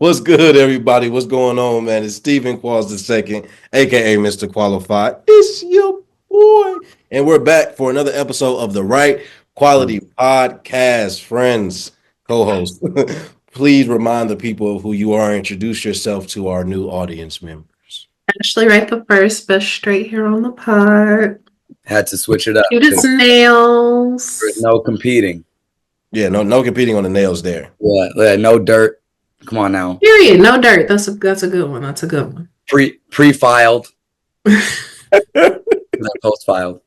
What's good, everybody? What's going on, man? It's Stephen Qualls II, aka Mr. Qualified. It's your boy. And we're back for another episode of the Wright Quality Podcast. Friends, co-host, please remind the people of who you are. Introduce yourself to our new audience members. Ashley Wright the first, but straight here on the pod. Had to switch it up. Cutest nails. There's no competing. Yeah, no competing on the nails there. Yeah, no dirt. Come on now. Period. No dirt. That's a good one. That's a good one. Pre-filed. Post-filed.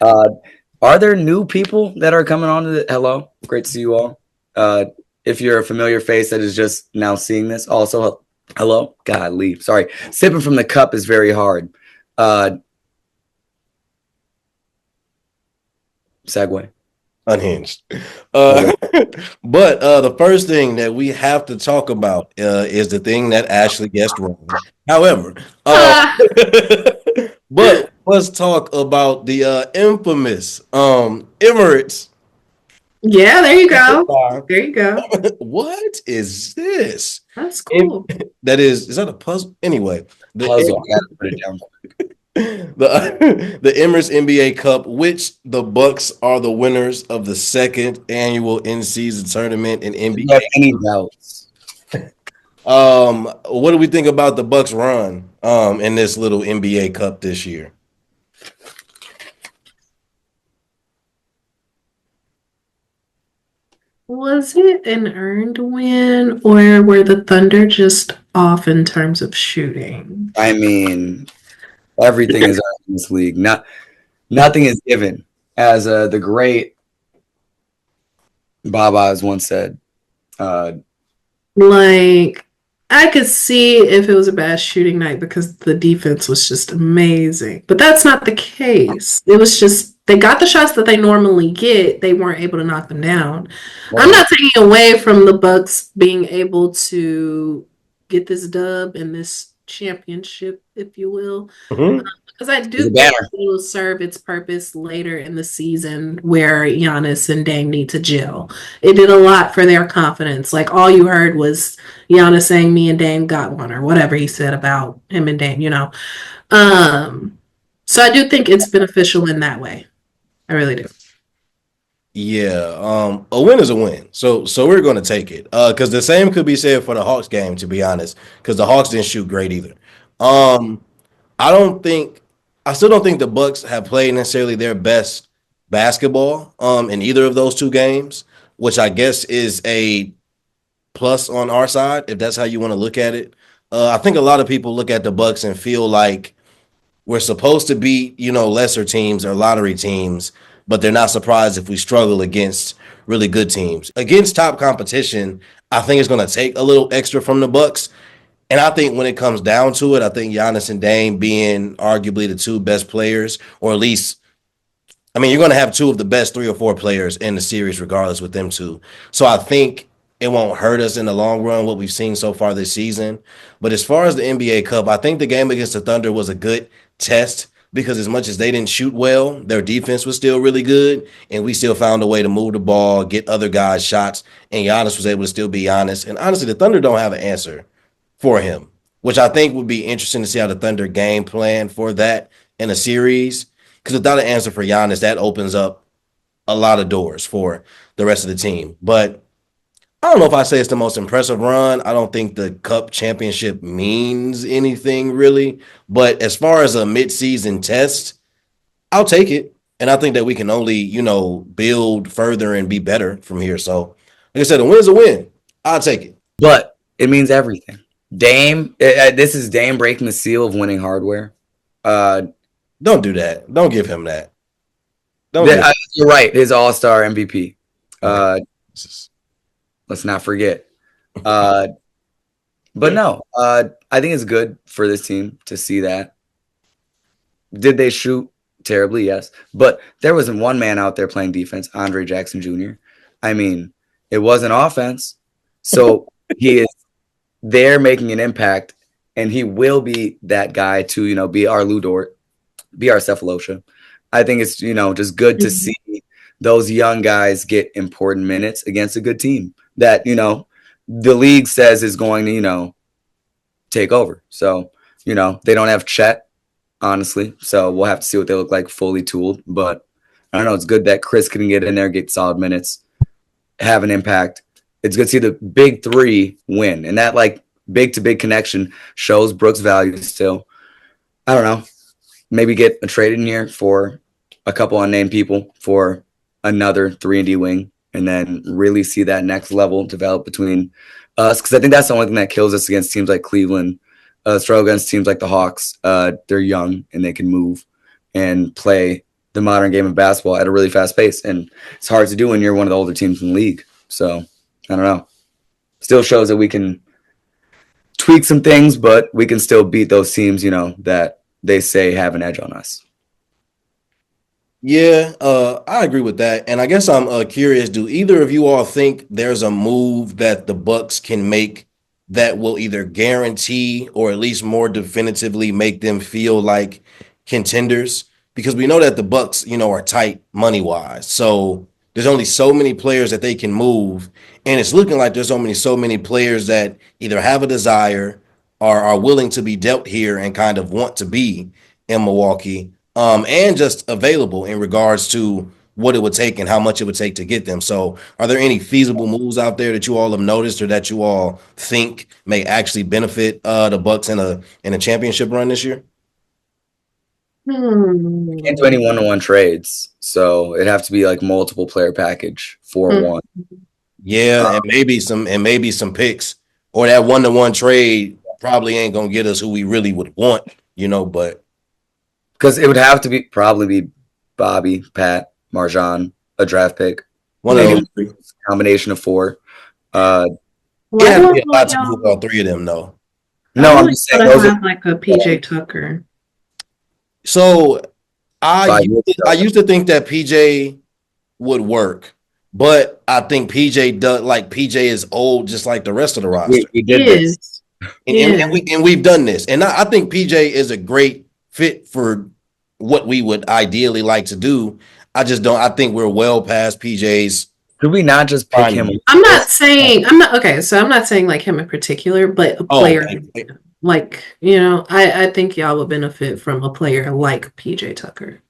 Are there new people that are coming on to the hello? Great to see you all. If you're a familiar face that is just now seeing this, also hello. God, leave. Sorry. Sipping from the cup is very hard. Segue. Unhinged. But the first thing that we have to talk about is the thing that Ashley guessed wrong. However, but let's talk about the infamous Emirates. Yeah, there you go. There you go. What is this? That's cool. Is that a puzzle? Anyway, Puzzle. I gotta put it down quick. The Emirates NBA Cup, which the Bucks are the winners of the second annual in-season tournament in NBA. Do you have any doubts? What do we think about the Bucks' run in this little NBA Cup this year? Was it an earned win, or were the Thunder just off in terms of shooting? I mean, everything is earned in this league. Nothing is given. As the great Baba has once said. Like, I could see if it was a bad shooting night because the defense was just amazing. But that's not the case. It was just they got the shots that they normally get. They weren't able to knock them down. Well, I'm not taking away from the Bucks being able to get this dub and this championship, if you will. Mm-hmm. Because I do think it will serve its purpose later in the season where Giannis and Dame need to gel. It did a lot for their confidence. Like, all you heard was Giannis saying me and Dame got one, or whatever he said about him and Dame, you know. So I do think it's beneficial in that way. I really do. Yeah, a win is a win. So we're going to take it. Because the same could be said for the Hawks game, to be honest, because the Hawks didn't shoot great either. I still don't think the Bucks have played necessarily their best basketball in either of those two games, which I guess is a plus on our side, if that's how you want to look at it. I think a lot of people look at the Bucks and feel like we're supposed to beat, lesser teams or lottery teams, but they're not surprised if we struggle against really good teams. Against top competition, I think it's going to take a little extra from the Bucks. And I think when it comes down to it, I think Giannis and Dame being arguably the two best players, or at least, you're going to have two of the best 3 or 4 players in the series regardless with them two. So I think it won't hurt us in the long run, what we've seen so far this season. But as far as the NBA Cup, I think the game against the Thunder was a good test because as much as they didn't shoot well, their defense was still really good, and we still found a way to move the ball, get other guys shots, and Giannis was able to still be honest. And honestly, the Thunder don't have an answer for him, which I think would be interesting to see how the Thunder game plan for that in a series. Because without an answer for Giannis, that opens up a lot of doors for the rest of the team. But I don't know if I say it's the most impressive run. I don't think the Cup championship means anything really. But as far as a midseason test, I'll take it. And I think that we can only, build further and be better from here. So, like I said, a win is a win. I'll take it. But it means everything. Dame, this is Dame breaking the seal of winning hardware. Don't do that. Don't give him that. You're right. His All-Star MVP. Let's not forget. But no, I think it's good for this team to see that. Did they shoot terribly? Yes. But there wasn't one man out there playing defense, Andre Jackson Jr. It wasn't offense. So he is there making an impact, and he will be that guy to, be our Lou Dort, be our Cephalosha. I think it's, just good to see those young guys get important minutes against a good team that, the league says is going to, take over. So, they don't have Chet, honestly. So we'll have to see what they look like fully tooled. But I don't know. It's good that Chris can get in there, get solid minutes, have an impact. It's good to see the big three win. And that big to big connection shows Brooks' value still. I don't know. Maybe get a trade in here for a couple unnamed people for another 3-and-D wing, and then really see that next level develop between us. Because I think that's the only thing that kills us against teams like Cleveland. Struggle against teams like the Hawks. They're young and they can move and play the modern game of basketball at a really fast pace. And it's hard to do when you're one of the older teams in the league. So I don't know. Still shows that we can tweak some things, but we can still beat those teams, that they say have an edge on us. Yeah, I agree with that. And I guess I'm curious, do either of you all think there's a move that the Bucks can make that will either guarantee or at least more definitively make them feel like contenders? Because we know that the Bucks, are tight money-wise. So there's only so many players that they can move, and it's looking like there's only so many players that either have a desire or are willing to be dealt here and kind of want to be in Milwaukee, and just available in regards to what it would take and how much it would take to get them. So are there any feasible moves out there that you all have noticed or that you all think may actually benefit the Bucks in a championship run this year? Can't do any one-on-one trades, so it'd have to be multiple player package for one. Yeah, and maybe some picks, or that 1-to-1 trade probably ain't gonna get us who we really would want, but because it would have to probably be Bobby, Pat, Marjan, a draft pick, one of those three. Combination of 4. Yeah, it'd be a lot to move all 3 of them though. No, I'm just saying those are like a PJ Tucker. So I used to think that PJ would work, but I think PJ is old just like the rest of the roster. We did this. And we've done this. And I think PJ is a great fit for what we would ideally like to do. I think we're well past PJ's. Could we not just pick him? I'm not saying like him in particular, but a player. I think y'all would benefit from a player like PJ Tucker.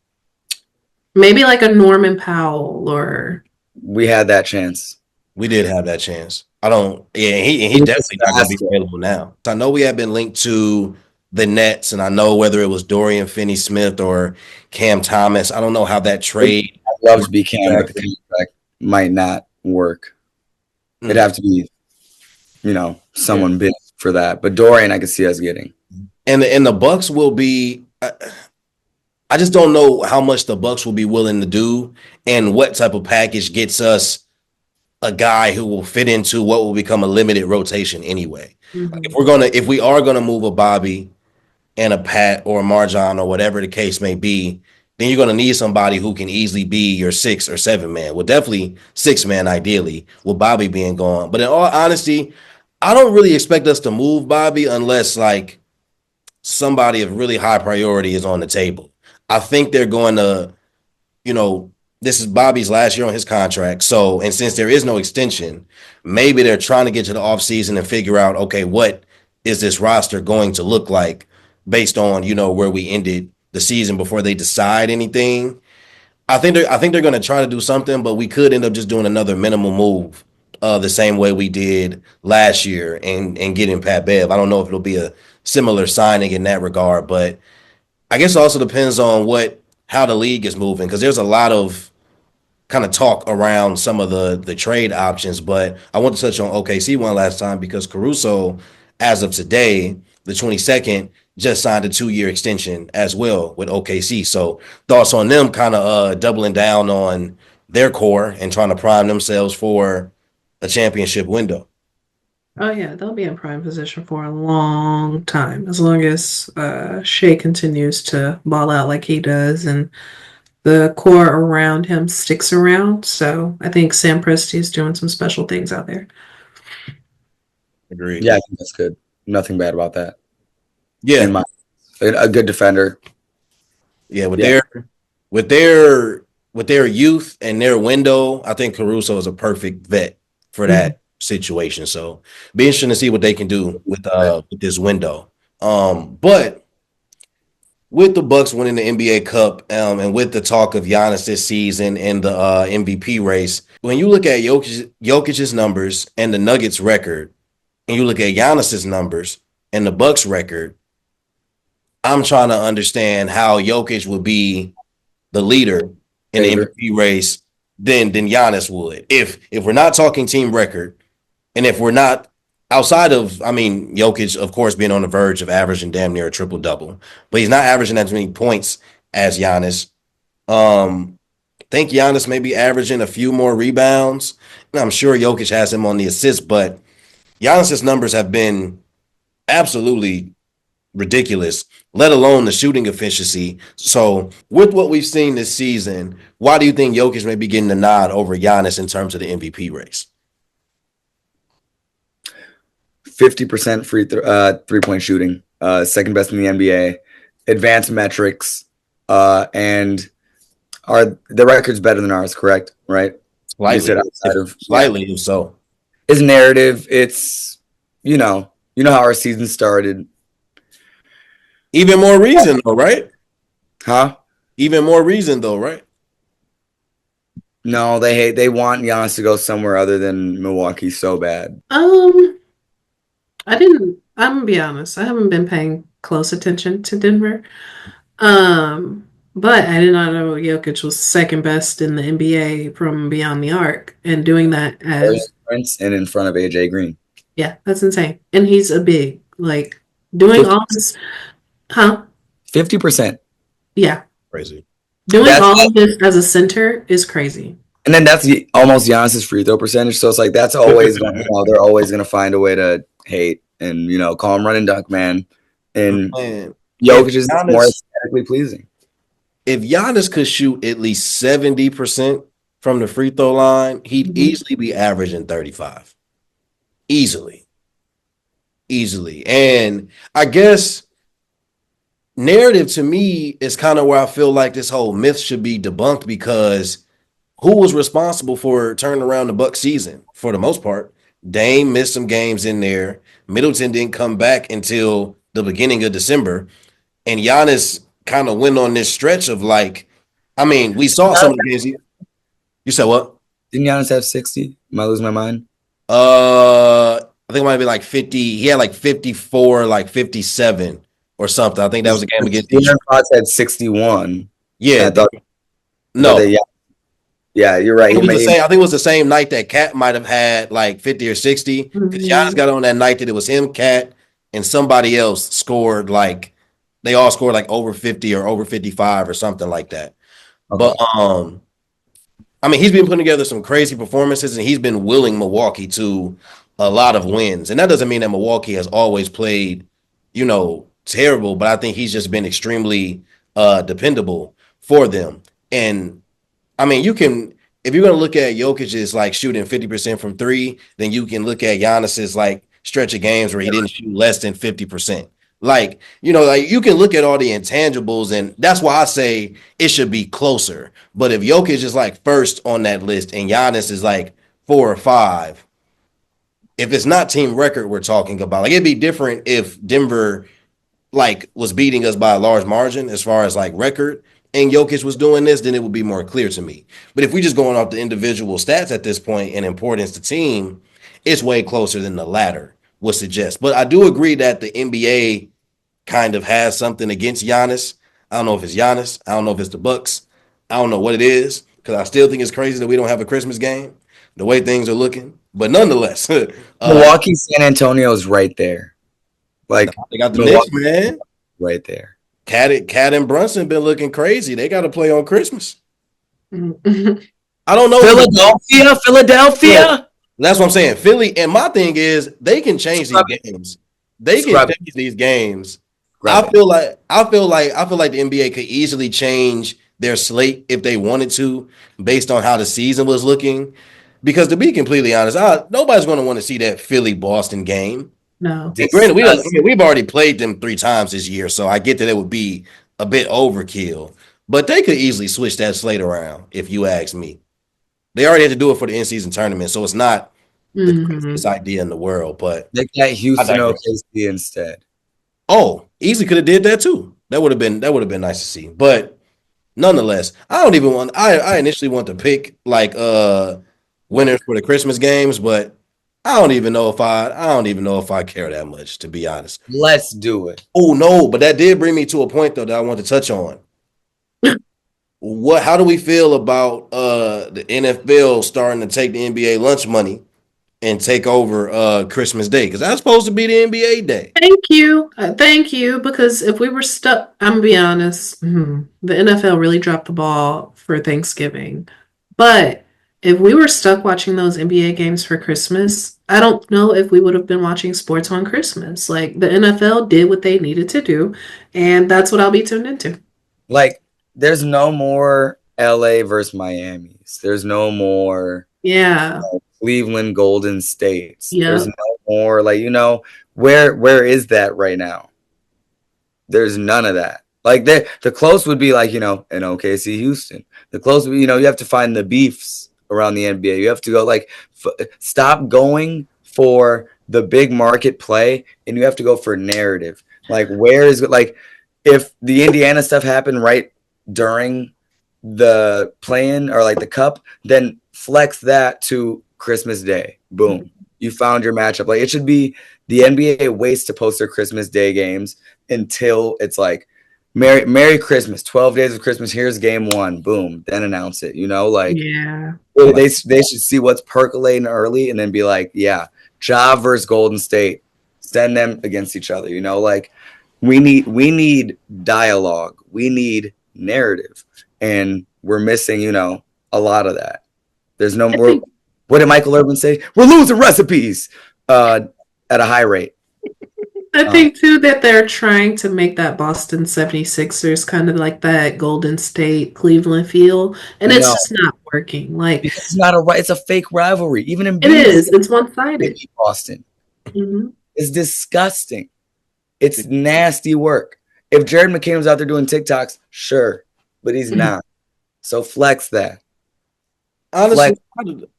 Maybe like a Norman Powell or. We had that chance. We did have that chance. He definitely not going to be available now. I know we have been linked to the Nets, and I know whether it was Dorian Finney-Smith or Cam Thomas. I don't know how that trade. I'd love to be Cam, but the contract might not work. It'd have to be, someone big for that. But Dorian, I could see us getting. And the Bucks will be. I just don't know how much the Bucks will be willing to do, and what type of package gets us a guy who will fit into what will become a limited rotation anyway. Mm-hmm. If we are gonna move a Bobby and a Pat or a Marjan or whatever the case may be, then you're gonna need somebody who can easily be your 6 or 7 man. Well, definitely 6 man ideally, with Bobby being gone. But in all honesty, I don't really expect us to move Bobby unless somebody of really high priority is on the table. I think they're going to, this is Bobby's last year on his contract. So, and since there is no extension, maybe they're trying to get to the offseason and figure out, okay, what is this roster going to look like based on, where we ended the season before they decide anything. I think they're going to try to do something, but we could end up just doing another minimal move the same way we did last year and getting Pat Bev. I don't know if it'll be a similar signing in that regard, but I guess it also depends on how the league is moving, because there's a lot of kind of talk around some of the trade options. But I want to touch on OKC one last time, because Caruso, as of today, the 22nd, just signed a 2-year extension as well with OKC. So thoughts on them kind of doubling down on their core and trying to prime themselves for a championship window. Oh yeah, they'll be in prime position for a long time, as long as Shea continues to ball out like he does and the core around him sticks around. So I think Sam Presti is doing some special things out there. Agreed. Yeah, I think that's good. Nothing bad about that. Yeah, a good defender. Yeah, with their youth and their window, I think Caruso is a perfect vet for that situation. So be interesting to see what they can do with this window. But with the Bucks winning the NBA Cup, and with the talk of Giannis this season and the MVP race, when you look at Jokic's numbers and the Nuggets record, and you look at Giannis's numbers and the Bucks record, I'm trying to understand how Jokic would be the leader in the MVP race than Giannis would. If we're not talking team record, and if we're not outside of, I mean, Jokic, of course, being on the verge of averaging damn near a triple double, but he's not averaging as many points as Giannis. I think Giannis may be averaging a few more rebounds. And I'm sure Jokic has him on the assist, but Giannis's numbers have been absolutely ridiculous, let alone the shooting efficiency. So with what we've seen this season, why do you think Jokic may be getting the nod over Giannis in terms of the MVP race? 50% free 3-point shooting, second best in the NBA, advanced metrics, and the record's better than ours, correct? Right? Slightly so. His narrative, it's you know how our season started. Even more reason though, right? Huh? Even more reason though, right? No, they want Giannis to go somewhere other than Milwaukee so bad. I'm gonna be honest, I haven't been paying close attention to Denver. But I did not know Jokic was second best in the NBA from beyond the arc, and doing that as Prince and in front of AJ Green. Yeah, that's insane. And he's a big, like, doing 50. All this, 50%. Yeah. Crazy. Doing all of this as a center is crazy. And then that's almost Giannis's free throw percentage. So it's like that's always going to, they're always going to find a way to hate and, call him running duck, man. And Jokic is more aesthetically pleasing. If Giannis could shoot at least 70% from the free throw line, he'd easily be averaging 35. Easily. And I guess narrative to me is kind of where I feel like this whole myth should be debunked, because who was responsible for turning around the Bucks season for the most part? Dame missed some games in there. Middleton didn't come back until the beginning of December. And Giannis kind of went on this stretch of we saw some of the games. You said what? Didn't Giannis have 60? Am I losing my mind? I think it might be like 50. He had like 54, like 57 or something. I think that was a game against the Fox had 61. Yeah. No. Yeah, you're right. I think it was the same night that Cat might have had like 50 or 60. Because Giannis got on that night that it was him, Cat, and somebody else scored they all scored like over 50 or over 55 or something like that. Okay. But he's been putting together some crazy performances, and he's been willing Milwaukee to a lot of wins. And that doesn't mean that Milwaukee has always played, terrible, but I think he's just been extremely dependable for them. And you can, if you're going to look at Jokic's shooting 50% from three, then you can look at Giannis's stretch of games where he didn't shoot less than 50%. You can look at all the intangibles, and that's why I say it should be closer. But if Jokic is first on that list and Giannis is 4 or 5, if it's not team record we're talking about, it'd be different if Denver was beating us by a large margin as far as record, and Jokic was doing this, then it would be more clear to me. But if we just going off the individual stats at this point and importance to team, it's way closer than the latter would suggest. But I do agree that the NBA kind of has something against Giannis. I don't know if it's Giannis. I don't know if it's the Bucks. I don't know what it is, because I still think it's crazy that we don't have a Christmas game, the way things are looking. But nonetheless, Milwaukee, San Antonio is right there. They got the Knicks, man. Right there. Cat and Brunson been looking crazy. They got to play on Christmas. I don't know. Philadelphia. That's what I'm saying. Philly, and my thing is they can change these games. They can change these games. I feel like the NBA could easily change their slate if they wanted to, based on how the season was looking. Because to be completely honest, nobody's going to want to see that Philly-Boston game. No. And granted, we've already played them 3 times this year, so I get that it would be a bit overkill. But they could easily switch that slate around, if you ask me. They already had to do it for the in-season tournament, so it's not the Mhm. craziest idea in the world, but Make that I Houston digress. OKC instead. Oh, easily could have did that too. That would have been nice to see. But nonetheless, I don't even want. I initially want to pick like winners for the Christmas games, but I don't even know if I care that much, to be honest. Let's do it. Oh no, but that did bring me to a point though that I want to touch on. How do we feel about the NFL starting to take the NBA lunch money and take over Christmas Day? Because that's supposed to be the NBA day. Thank you. Thank you. Because if we were stuck, I'm gonna be honest, the NFL really dropped the ball for Thanksgiving. But if we were stuck watching those NBA games for Christmas, I don't know if we would have been watching sports on Christmas. Like the NFL did what they needed to do, and that's what I'll be tuned into. Like, there's no more LA versus Miami's. There's no more Yeah. Cleveland Golden States. There's Yeah. no more where is that right now? There's none of that. Like the close would be like, an OKC Houston. The close would be, you have to find the beefs around the NBA. You have to go stop going for the big market play and you have to go for narrative. Like where is it, like if the Indiana stuff happened right during the play-in or like the cup, then flex that to Christmas Day. Boom. You found your matchup. Like it should be the NBA waits to post their Christmas Day games until it's like Merry Christmas, 12 days of Christmas. Here's game one. Boom. Then announce it. Yeah. They should see what's percolating early and then be like, yeah, Ja versus Golden State. Send them against each other. Like we need dialogue. We need narrative. And we're missing, a lot of that. There's no more. What did Michael Irvin say? We're losing recipes at a high rate. I think too that they're trying to make that Boston 76ers kind of like that Golden State Cleveland feel, and it's just not working. Like it's not it's a fake rivalry. Even in it is, it's one-sided. Boston. Mm-hmm. It's disgusting. It's nasty work. If Jared McCain was out there doing TikToks, sure, but he's not. So flex that. Honestly,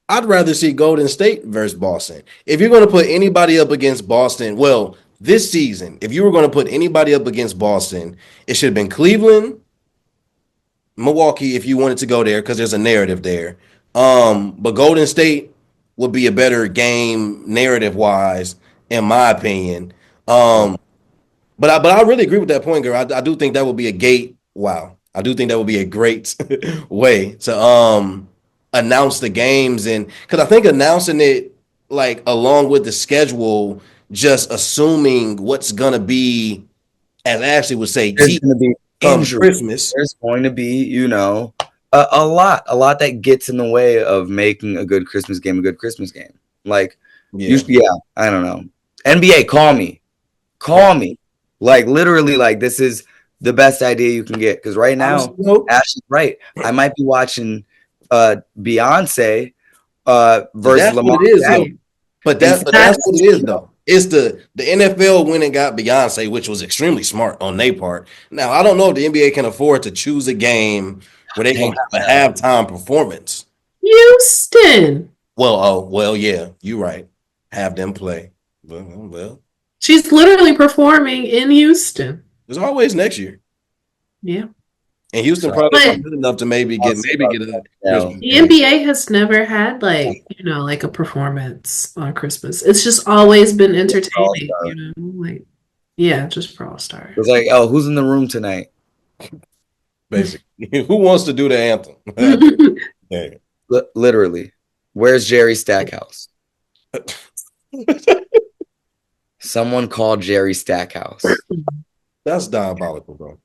I'd rather see Golden State versus Boston. If you're going to put anybody up against Boston, well, this season, if you were going to put anybody up against Boston, it should have been Cleveland, Milwaukee, if you wanted to go there, because there's a narrative there. But Golden State would be a better game narrative wise, in my opinion. But I really agree with that point, girl. I do think that would be a gate. Wow, I do think that would be a great way to announce the games, and because I think announcing it like along with the schedule, just assuming what's gonna be, as Ashley would say, there's going to be injury. Christmas. There's going to be, a lot that gets in the way of making a good Christmas game a good Christmas game. Like, I don't know. NBA, call me. Like literally, like this is the best idea you can get because right now, Ashley's right. I might be watching Beyonce versus Lamar. What it is, though. But that's what it is, though. It's the NFL went and got Beyonce, which was extremely smart on their part. Now, I don't know if the NBA can afford to choose a game where they can have a halftime performance. Houston. Well, yeah, you're right. Have them play. Well, she's literally performing in Houston. There's always next year. Yeah. And Houston probably not good enough to maybe get a. The NBA has never had like a performance on Christmas. It's just always been entertaining. Just for All-Star. It's like, oh, who's in the room tonight? Basically, who wants to do the anthem? Yeah. Literally, where's Jerry Stackhouse? Someone called Jerry Stackhouse. That's diabolical, bro.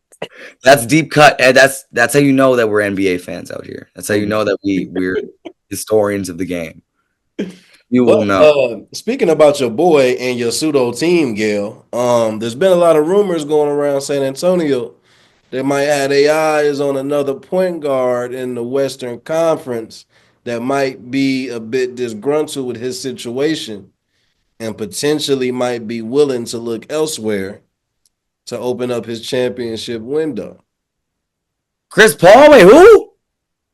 That's deep cut. And that's how you know that we're NBA fans out here. That's how you know that we're historians of the game. You will know. Speaking about your boy and your pseudo team, Gail, there's been a lot of rumors going around San Antonio. They might have their eyes on another point guard in the Western Conference that might be a bit disgruntled with his situation and potentially might be willing to look elsewhere to open up his championship window. Chris Paul, wait, who?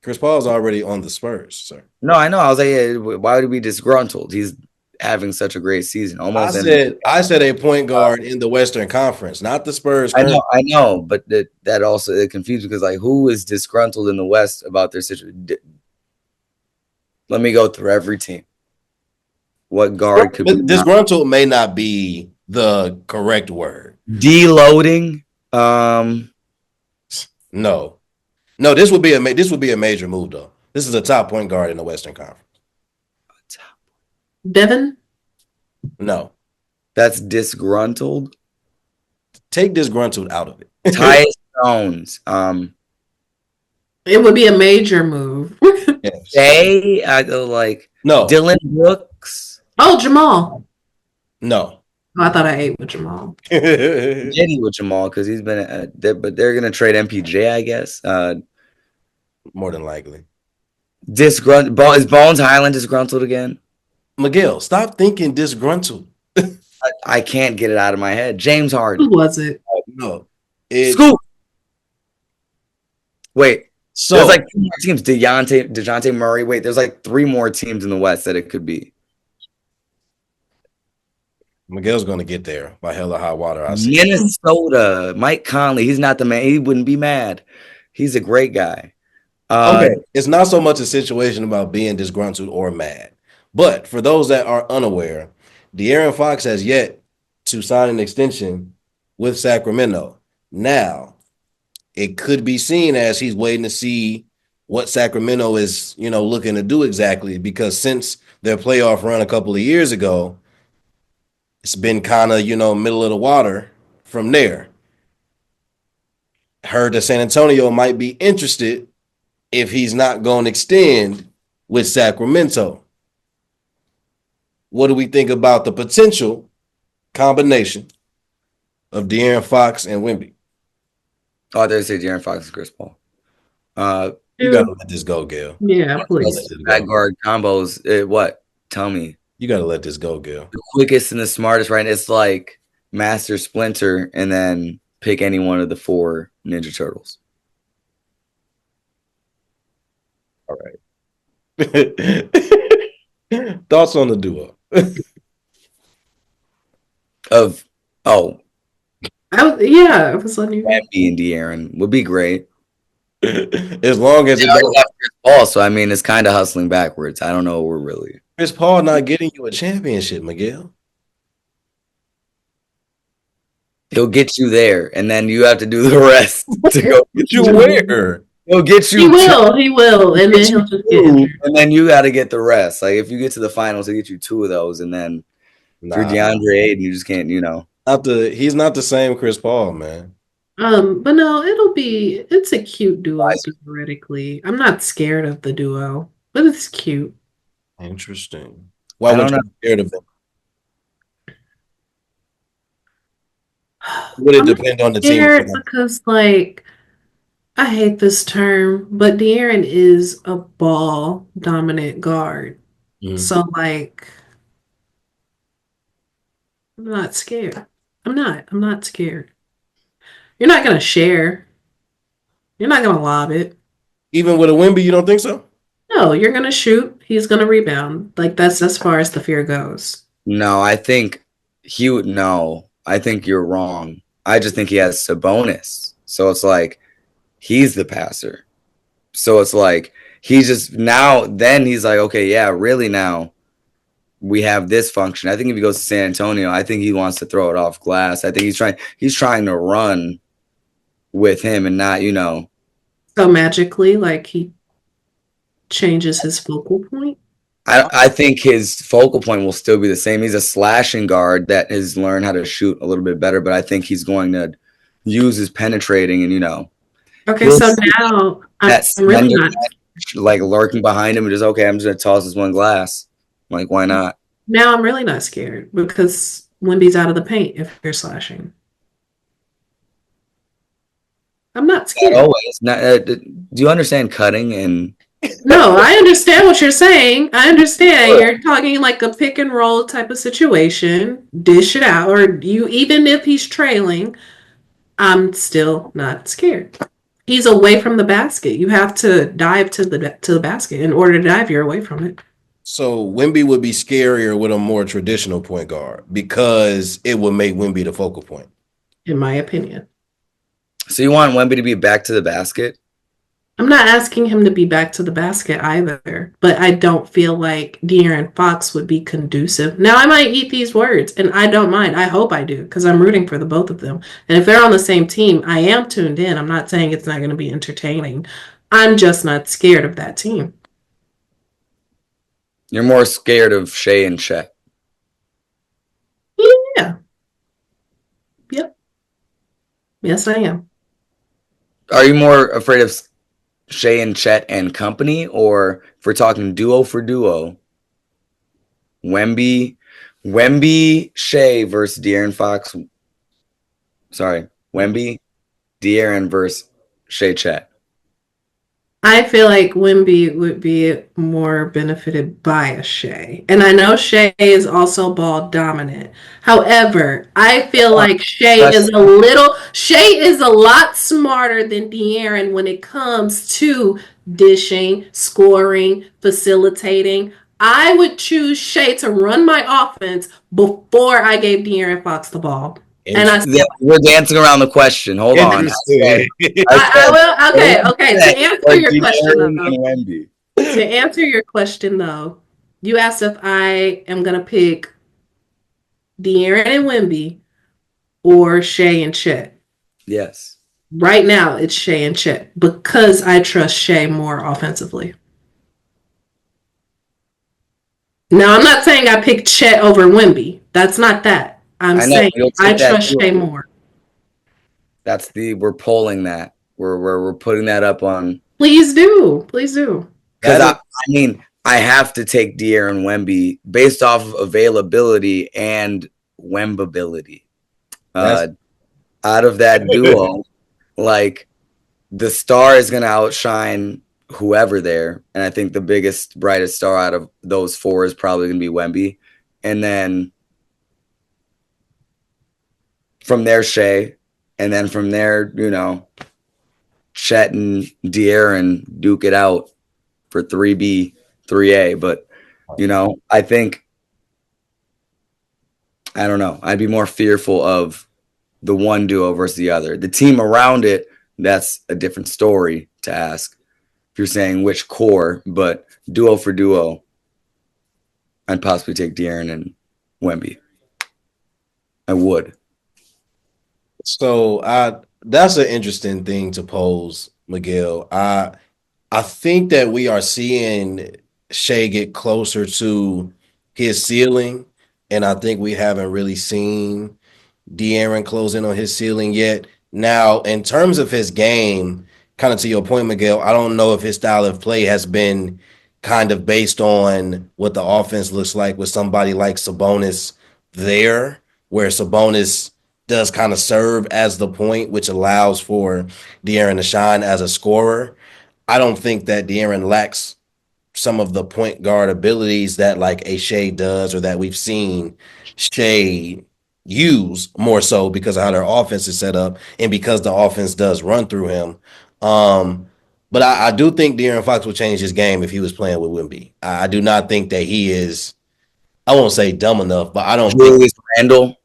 Chris Paul's already on the Spurs, sir. No, I know. I was like, yeah, why would he be disgruntled? He's having such a great season. Almost. I said a point guard in the Western Conference, not the Spurs. I know, but that also it confused because like who is disgruntled in the West about their situation? Let me go through every team. What guard could be disgruntled may not be the correct word. Deloading. No. This would be a major move though. This is a top point guard in the Western Conference. Devin? No. That's disgruntled. Take disgruntled out of it. Tyus Jones. It would be a major move. Yes. I go like no. Dylan Brooks. Oh, Jamal. No. Oh, I thought I ate with Jamal. Jenny with Jamal because he's been but they're gonna trade MPJ, I guess. More than likely. Disgruntled. Is Bones Highland disgruntled again? Miguel, stop thinking disgruntled. I can't get it out of my head. James Harden. Who was it? No. Scoop. Wait. So there's like 2 more teams. DeJounte Murray. Wait, there's like 3 more teams in the West that it could be. Miguel's going to get there by hell or high water. I see. Minnesota. Mike Conley. He's not the man. He wouldn't be mad. He's a great guy. Okay. It's not so much a situation about being disgruntled or mad. But for those that are unaware, De'Aaron Fox has yet to sign an extension with Sacramento. Now, it could be seen as he's waiting to see what Sacramento is, looking to do exactly, because since their playoff run a couple of years ago, it's been kind of, middle of the water from there. Heard that San Antonio might be interested if he's not going to extend with Sacramento. What do we think about the potential combination of De'Aaron Fox and Wemby? Oh, they say De'Aaron Fox and Chris Paul. You gotta let this go, Gail. Yeah, please. Back guard combos. What? Tell me. You gotta let this go, Gail. The quickest and the smartest, right? It's like Master Splinter, and then pick any one of the 4 Ninja Turtles. All right. Thoughts on the duo? I was letting you. Wemby and De'Aaron would be great. As long as Chris Paul, so I mean, it's kind of hustling backwards. I don't know. We're really Chris Paul not getting you a championship, Miguel. He'll get you there, and then you have to do the rest to go get you where. He'll get you. He will, and then he'll just get there. And then you got to get the rest. Like if you get to the finals, he'll get you 2 of those, and then if you're DeAndre Ayton, you just can't. He's not the same Chris Paul, man. But no, it's a cute duo theoretically. I'm not scared of the duo, but it's cute. Interesting. Why would you be scared of them? Would it depend on the team? Because I hate this term, but De'Aaron is a ball dominant guard. Mm-hmm. So I'm not scared. I'm not scared. You're not going to share. You're not going to lob it. Even with a Wemby, you don't think so? No, you're going to shoot. He's going to rebound. That's as far as the fear goes. No, I think I think you're wrong. I just think he has Sabonis. So it's like he's the passer. So it's like he's just then he's like, okay, yeah, really now we have this function. I think if he goes to San Antonio, I think he wants to throw it off glass. I think he's trying to run with him and not, So magically, he changes his focal point? I think his focal point will still be the same. He's a slashing guard that has learned how to shoot a little bit better, but I think he's going to use his penetrating and, Okay, so now I'm really not lurking behind him and just, okay, I'm just going to toss this one glass. Why not? Now I'm really not scared because Wemby's out of the paint if you're slashing. I'm not scared. Always. Do you understand cutting and... No, I understand what you're saying. I understand. You're talking like a pick and roll type of situation. Dish it out. Or even if he's trailing, I'm still not scared. He's away from the basket. You have to dive to the basket. In order to dive, you're away from it. So Wemby would be scarier with a more traditional point guard because it would make Wemby the focal point. In my opinion. So you want Wemby to be back to the basket? I'm not asking him to be back to the basket either, but I don't feel like De'Aaron Fox would be conducive. Now, I might eat these words, and I don't mind. I hope I do, because I'm rooting for the both of them. And if they're on the same team, I am tuned in. I'm not saying it's not going to be entertaining. I'm just not scared of that team. You're more scared of Shea and Chet. Yeah. Yep. Yes, I am. Are you more afraid of Shea and Chet and company, or if we're talking duo for duo, Wemby, Shea versus De'Aaron Fox? Sorry, Wemby, De'Aaron versus Shea Chet. I feel like Wemby would be more benefited by a Shea. And I know Shea is also ball dominant. However, I feel like Shea is a lot smarter than De'Aaron when it comes to dishing, scoring, facilitating. I would choose Shea to run my offense before I gave De'Aaron Fox the ball. And we're dancing around the question. Hold on. Okay. To answer your question, to answer your question, though, you asked if I am gonna pick De'Aaron and Wemby or Shea and Chet. Yes. Right now, it's Shea and Chet because I trust Shea more offensively. Now, I'm not saying I picked Chet over Wemby. That's not that. I'm saying I trust Shea more. We're polling that. We're putting that up on. Please do. Because I have to take De'Aaron Wemby based off of availability and Wembability. Out of that duo, like the star is going to outshine whoever there, and I think the biggest, brightest star out of those four is probably going to be Wemby, and then from there Shea, and then from there, Chet and De'Aaron duke it out for 3B, 3A. But, I think, I don't know. I'd be more fearful of the one duo versus the other. The team around it, that's a different story to ask. If you're saying which core, but duo for duo, I'd possibly take De'Aaron and Wemby. I would. So that's an interesting thing to pose, Miguel. I think that we are seeing Shea get closer to his ceiling, and I think we haven't really seen De'Aaron close in on his ceiling yet. Now, in terms of his game, kind of to your point, Miguel, I don't know if his style of play has been kind of based on what the offense looks like with somebody like Sabonis there, where Sabonis does kind of serve as the point, which allows for De'Aaron to shine as a scorer. I don't think that De'Aaron lacks some of the point guard abilities that like a Shea does, or that we've seen Shea use more so because of how their offense is set up and because the offense does run through him. But I do think De'Aaron Fox will change his game if he was playing with Wemby. I do not think that he is, I won't say dumb enough, but I don't think Randall.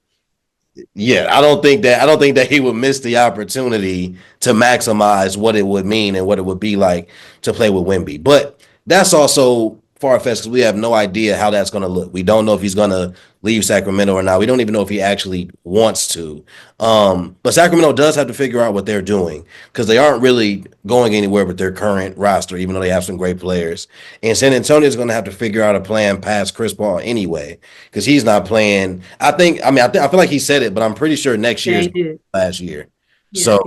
Yeah, I don't think that he would miss the opportunity to maximize what it would mean and what it would be like to play with Wemby. But that's also far-fetched because we have no idea how that's going to look. We don't know if he's going to leave Sacramento or not. We don't even know if he actually wants to. But Sacramento does have to figure out what they're doing because they aren't really going anywhere with their current roster, even though they have some great players. And San Antonio is going to have to figure out a plan past Chris Paul anyway because he's not playing. I feel like he said it, but I'm pretty sure next year is last year. Yeah,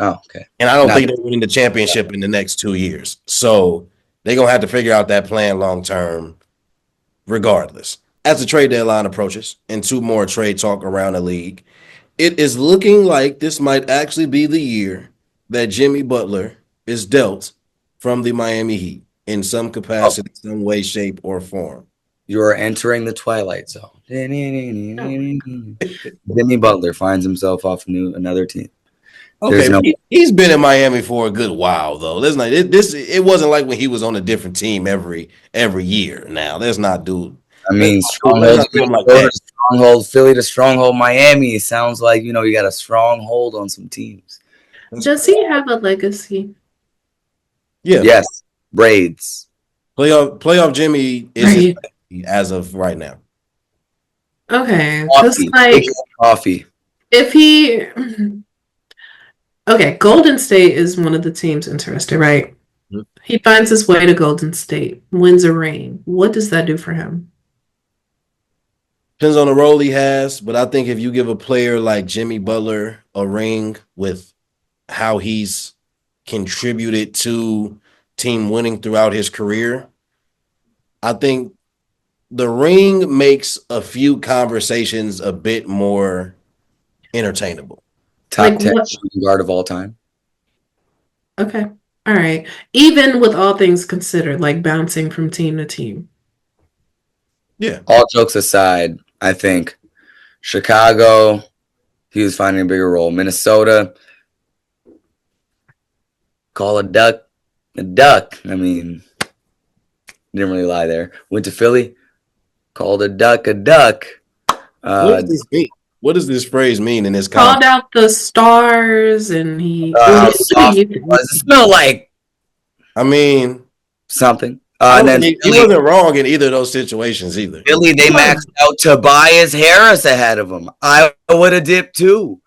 okay. And I don't think they're winning the championship in the next 2 years. So they're going to have to figure out that plan long term regardless. As the trade deadline approaches and two more trade talk around the league, it is looking like this might actually be the year that Jimmy Butler is dealt from the Miami Heat in some capacity, some way, shape, or form. You are entering the twilight zone. Jimmy Butler finds himself off another team. Okay, no. he's been in Miami for a good while though. Let's not it wasn't like when he was on a different team every year. Now let's not do I let's mean, let's stronghold not do him like Minnesota that. to stronghold Philly to stronghold Miami. It sounds like you got a stronghold on some teams. Does he have a legacy? Yeah, Yes, braids. playoff Jimmy is his Right. as of right now. Okay, because Coffee. like Coffee. if he okay, Golden State is one of the teams interested, right? Mhm. He finds his way to Golden State, wins a ring. What does that do for him? Depends on the role he has, but I think if you give a player like Jimmy Butler a ring with how he's contributed to team winning throughout his career, I think the ring makes a few conversations a bit more entertainable. Top Like 10 what? shooting guard of all time. Okay. All right. Even with all things considered, like bouncing from team to team. Yeah. All jokes aside, I think Chicago, he was finding a bigger role. Minnesota, call a duck a duck. I mean, didn't really lie there. Went to Philly, called a duck a duck. What does this mean? What does this phrase mean in this Called context? out the stars and he well, How he's soft pretty it was. It smelled like I mean, something. I And don't then think he wasn't wrong in either of those situations either. Philly, they maxed out Tobias Harris ahead of him. I would have dipped too.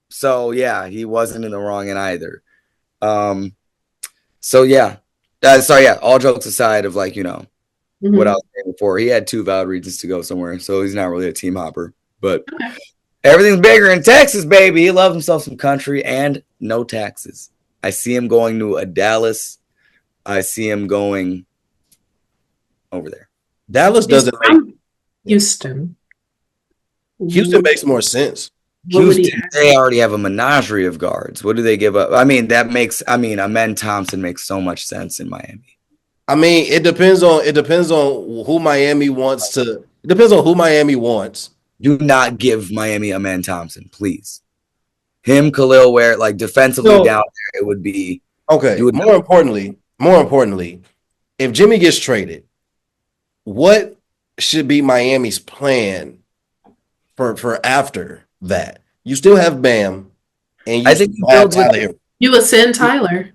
So yeah, he wasn't in the wrong in either. So yeah. Sorry, yeah. All jokes aside of what I was saying before, he had 2 valid reasons to go somewhere, so he's not really a team hopper. But Okay. everything's bigger in Texas, baby. He loves himself some country and no taxes. I see him going to a Dallas. I see him going over there. Dallas He's doesn't from Houston. Houston makes more sense. What would he Houston, they already have a menagerie of guards. What do they give up? I mean, Amen Thompson makes so much sense in Miami. I mean, it depends on who Miami wants to. It depends on who Miami wants. Do not give Miami Amen Thompson, please. Him, Khalil Ware, like defensively So- down there, it would be Okay. More importantly, if Jimmy gets traded, what should be Miami's plan for after that? You still have Bam, and I think still he have builds with Tyler Hero. You ascend Tyler.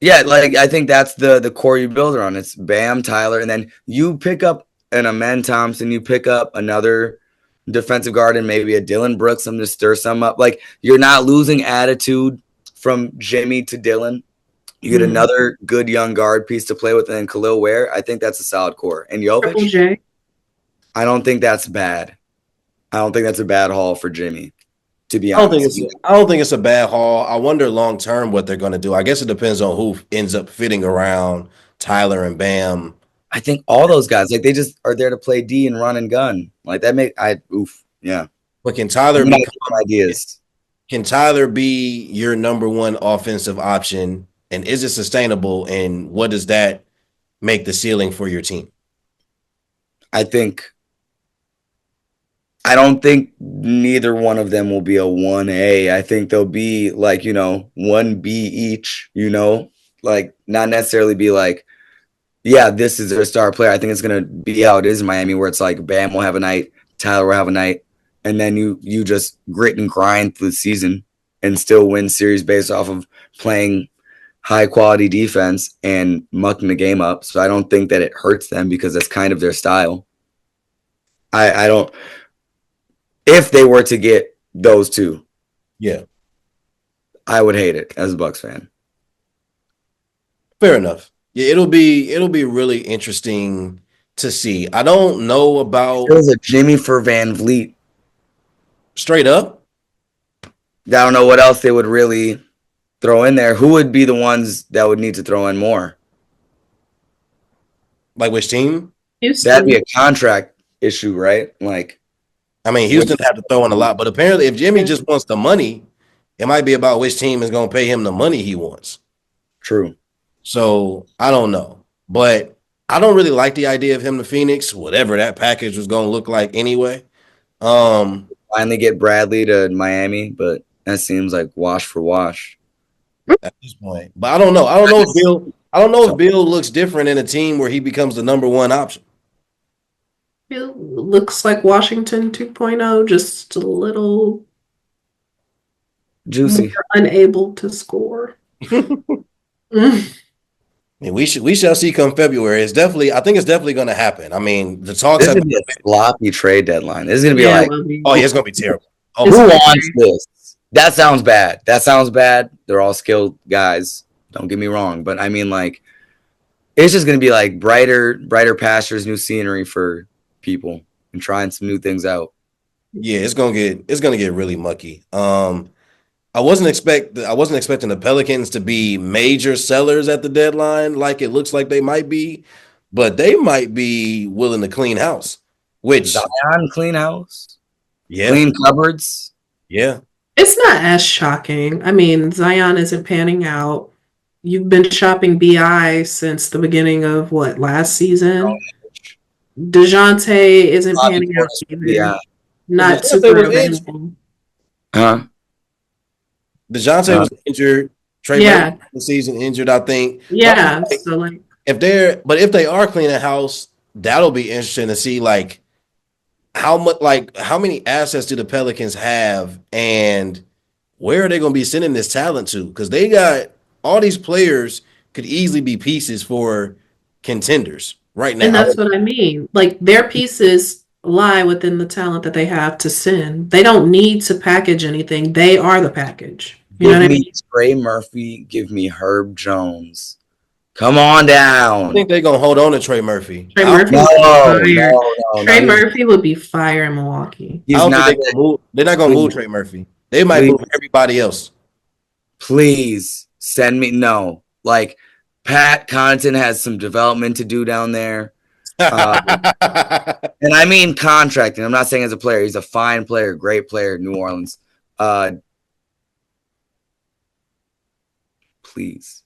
Yeah, like I think that's the core you build around. It's Bam, Tyler, and then you pick up an Amen Thompson, you pick up another defensive guard and maybe a Dylan Brooks, something to stir some up. Like you're not losing attitude from Jimmy to Dylan. You get another good young guard piece to play with, and then Khalil Ware. I think that's a solid core. And Triple Jovic, J. I don't think that's bad. I don't think that's a bad haul for Jimmy, to be I don't honest. think it's a bad haul. I wonder long term what they're going to do. I guess it depends on who ends up fitting around Tyler and Bam. I think all those guys, like they just are there to play D and run and gun. Like that yeah. But can Tyler Some be ideas? Can Tyler be your number one offensive option? And is it sustainable? And what does that make the ceiling for your team? I don't think neither one of them will be a 1A. I think they'll be like, 1B each, like not necessarily be like, yeah, this is their star player. I think it's going to be how it is in Miami, where it's like Bam will have a night, Tyler will have a night, and then you just grit and grind through the season and still win series based off of playing high quality defense and mucking the game up. So I don't think that it hurts them because that's kind of their style. I don't. If they were to get those two, Yeah, I would hate it as a Bucks fan. fair enough. Yeah, it'll be really interesting to see. I don't know about There's a Jimmy for Van Vliet. straight up. I don't know what else they would really throw in there. Who would be the ones that would need to throw in more? Like which team? Houston. That'd be a contract issue, right? Like, I mean, Houston have to throw in a lot, but apparently, if Jimmy just wants the money, it might be about which team is going to pay him the money he wants. true. So I don't know, but I don't really like the idea of him to Phoenix, whatever that package was going to look like anyway. Finally get Bradley to Miami, but That seems like wash for wash. at this point. But I don't know. I don't know if Bill looks different in a team where he becomes the number one option. It looks like Washington 2.0, just a little Juicy. more unable to score. And we shall see come February. I think it's definitely going to happen. I mean, the talks This is have gonna be a sloppy trade deadline. This is gonna be Yeah, like, it will be. oh yeah, it's going to be terrible. Oh, who It's wants this? That sounds bad. That sounds bad. They're all skilled guys. Don't get me wrong, but I mean, like, it's just gonna be like brighter pastures, new scenery for people, and trying some new things out. yeah, it's gonna get really mucky. I wasn't expecting the Pelicans to be major sellers at the deadline, like it looks like they might be, but they might be willing to clean house. Which Zion, clean house, yeah, clean cupboards. yeah, It's not as shocking. I mean, Zion isn't panning out. You've been shopping BI since the beginning of last season? DeJounte isn't Bobby panning out Portis, either. yeah. Not DeJounte super was injured. available. Huh? DeJounte was injured. Trey Yeah. Murphy the season injured, I think. Yeah. But So like if they are cleaning house, that'll be interesting to see like how many assets do the Pelicans have and where are they going to be sending this talent to? Because they got all these players could easily be pieces for contenders right now. and that's what I mean. Like their pieces lie within the talent that they have to send. They don't need to package anything. They are the package. You know Give what I me mean? Trey Murphy. Give me Herb Jones. Come on down. I think they're going to hold on to Trey Murphy. Trey I don't- Murphy No, would be fire. no. Trey Murphy would be fire in Milwaukee. I He's don't not. think they're not going to move Trey Murphy. They might Please. move everybody else. Please send me. No, like Pat Connaughton has some development to do down there. And I mean contracting. I'm not saying as a player. He's a fine player, great player, New Orleans. Please.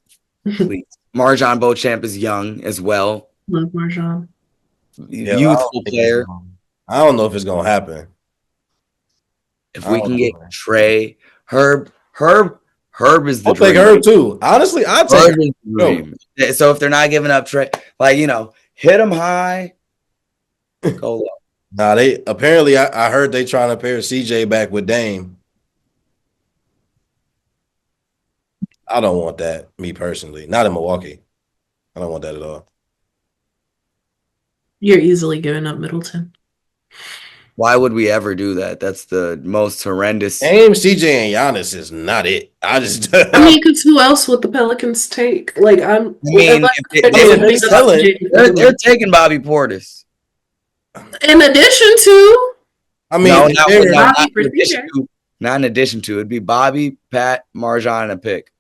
Marjon Beauchamp is young as well. Love Marjon. Yeah, Youthful player. I don't know if it's going to happen. If I we don't can get know. Trey, Herb is the I'll dream. take Herb too. Honestly, I'll take Herb is the dream. So if they're not giving up Trey, like, hit them high, go low. Nah, they apparently I heard they trying to pair CJ back with Dame. I don't want that, me personally. Not in Milwaukee. I don't want that at all. You're easily giving up Middleton. Why would we ever do that? That's the most horrendous. Dame, CJ, and Giannis is not it. I just I mean, because who else would the Pelicans take? Like, they're taking Bobby Portis. in addition to, I mean, No, not in addition to. It'd be Bobby, Pat, Marjon, and a pick.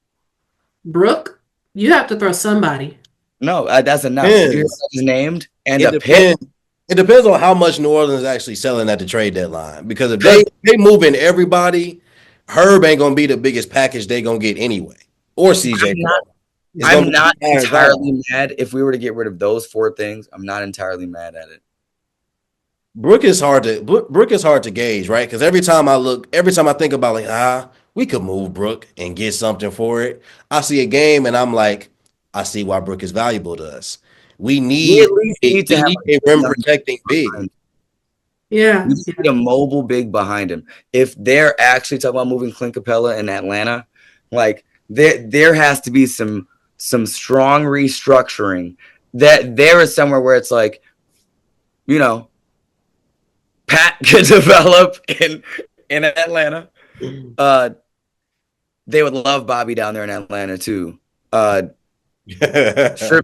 Brooke, you have to throw somebody. No, that's enough. Depends. If your son is named and it a pick. depends. It depends on how much New Orleans is actually selling at the trade deadline. Because if they move in everybody, Herb ain't gonna be the biggest package they gonna get anyway. Or CJ. I'm not entirely mad if we were to get rid of those four things. I'm not entirely mad at it. Brooke is hard to gauge, right? Because every time I think about like, we could move Brooke and get something for it. I see a game and I'm like, I see why Brooke is valuable to us. We need to have a rim protecting big. Yeah. We need a mobile big behind him. If they're actually talking about moving Clint Capella in Atlanta, like there has to be some strong restructuring. That there is somewhere where it's like, Pat could develop in Atlanta. They would love Bobby down there in Atlanta too. Sure,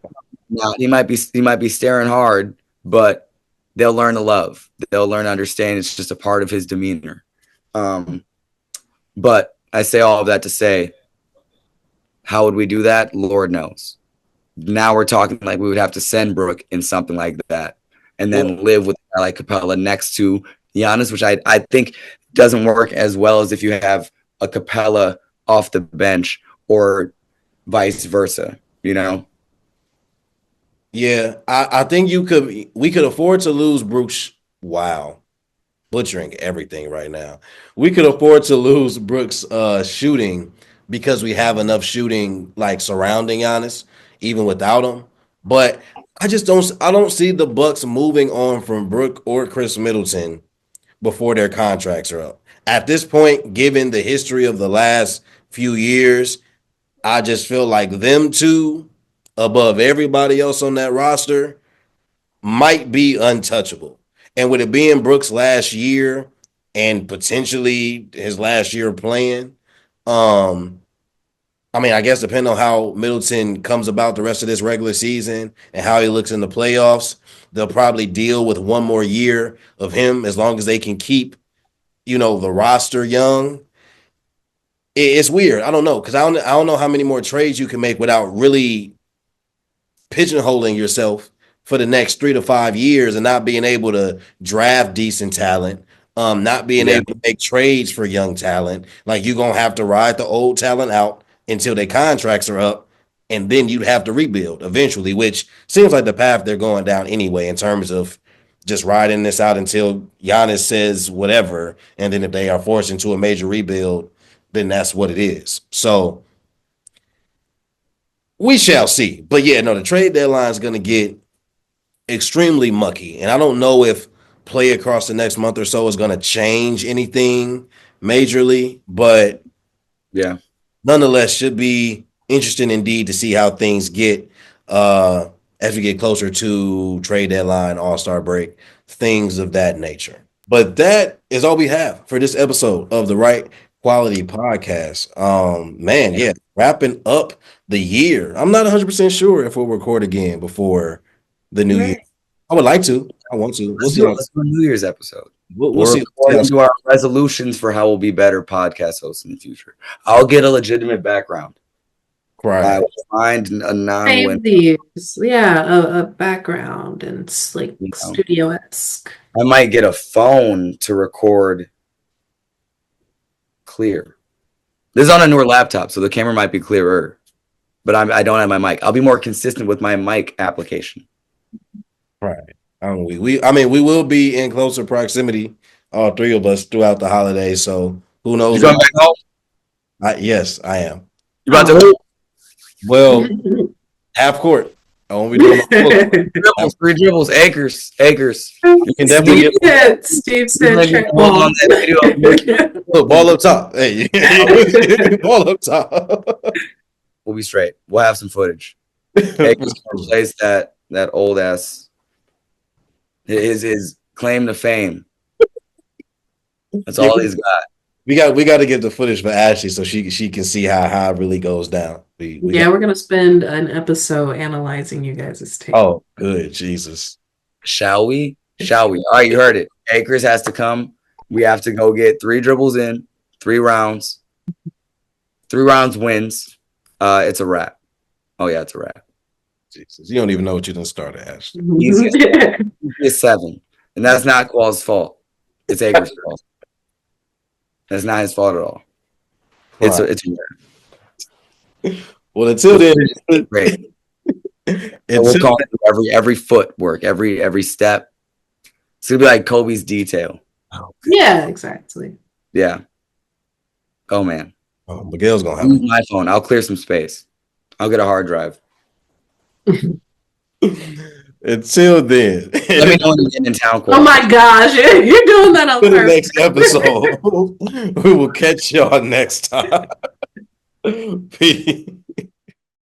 he might be staring hard, but they'll learn to love. They'll learn to understand. It's just a part of his demeanor. But I say all of that to say, how would we do that? Lord knows. Now we're talking like we would have to send Brooke in something like that, and then live with a guy like Capella next to Giannis, which I think doesn't work as well as if you have a Capella off the bench or vice versa. Yeah, I think we could afford to lose Brooks. Wow. butchering everything right now. We could afford to lose Brooks shooting because we have enough shooting like surrounding Giannis, even without him. But I don't see the Bucks moving on from Brook or Chris Middleton before their contracts are up. At this point, given the history of the last few years, I just feel like them two above everybody else on that roster might be untouchable. And with it being Brooks' last year and potentially his last year playing, um, I mean, I guess depending on how Middleton comes about the rest of this regular season and how he looks in the playoffs, they'll probably deal with one more year of him as long as they can keep, the roster young. It's weird. I don't know because I don't know how many more trades you can make without really pigeonholing yourself for the next 3 to 5 years and not being able to draft decent talent, not being able to make trades for young talent. Like you're gonna have to ride the old talent out until their contracts are up, and then you'd have to rebuild eventually, which seems like the path they're going down anyway in terms of just riding this out until Giannis says whatever, and then if they are forced into a major rebuild, then that's what it is. So we shall see. But yeah, no, the trade deadline is going to get extremely mucky. And I don't know if play across the next month or so is going to change anything majorly, but Yeah. nonetheless should be interesting indeed to see how things get as we get closer to trade deadline, all-star break, things of that nature. But that is all we have for this episode of the Right Quality Podcast. Man, yeah, wrapping up the year. I'm not 100% sure if we'll record again before the new year. I would like to. I want to. We'll Let's see. do a New Year's episode. We'll see. We'll do our resolutions for how we'll be better podcast hosts in the future. I'll get a legitimate background. Right. I will find a non-win. Yeah, a background and like studio-esque. I might get a phone to record clear. This is on a newer laptop, so the camera might be clearer, but I don't have my mic. I'll be more consistent with my mic application. Right. I mean, we will be in closer proximity, all three of us, throughout the holidays. So who knows? You going back home? Yes, I am. You about to? Well, half court. I won't be doing my three dribbles, acres. You can definitely get Steve said ball on that video. look, ball up top. Hey, ball up top. We'll be straight. We'll have some footage. Acres replace that old ass. His claim to fame. That's all he's got. We got to get the footage for Ashley so she can see how it really goes down. We're gonna spend an episode analyzing you guys' tape. Oh, good Jesus! Shall we? All right, you heard it. Akers has to come. We have to go get 3 dribbles in, 3 rounds. 3 rounds wins. It's a wrap. Oh yeah, it's a wrap. Jesus, you don't even know what you done started, Ashley. He's 7, and that's not Qual's fault. It's Akers' fault. That's not his fault at all. Right. It's a well, until then, great. We'll call every footwork, every step. It's gonna be like Kobe's detail. Oh, yeah, exactly. Yeah. Oh man. Oh, Miguel's gonna have my phone. I'll clear some space. I'll get a hard drive. Until then, let me know when you get in town. Oh my gosh, you're doing that on the next episode. We will catch y'all next time. Peace.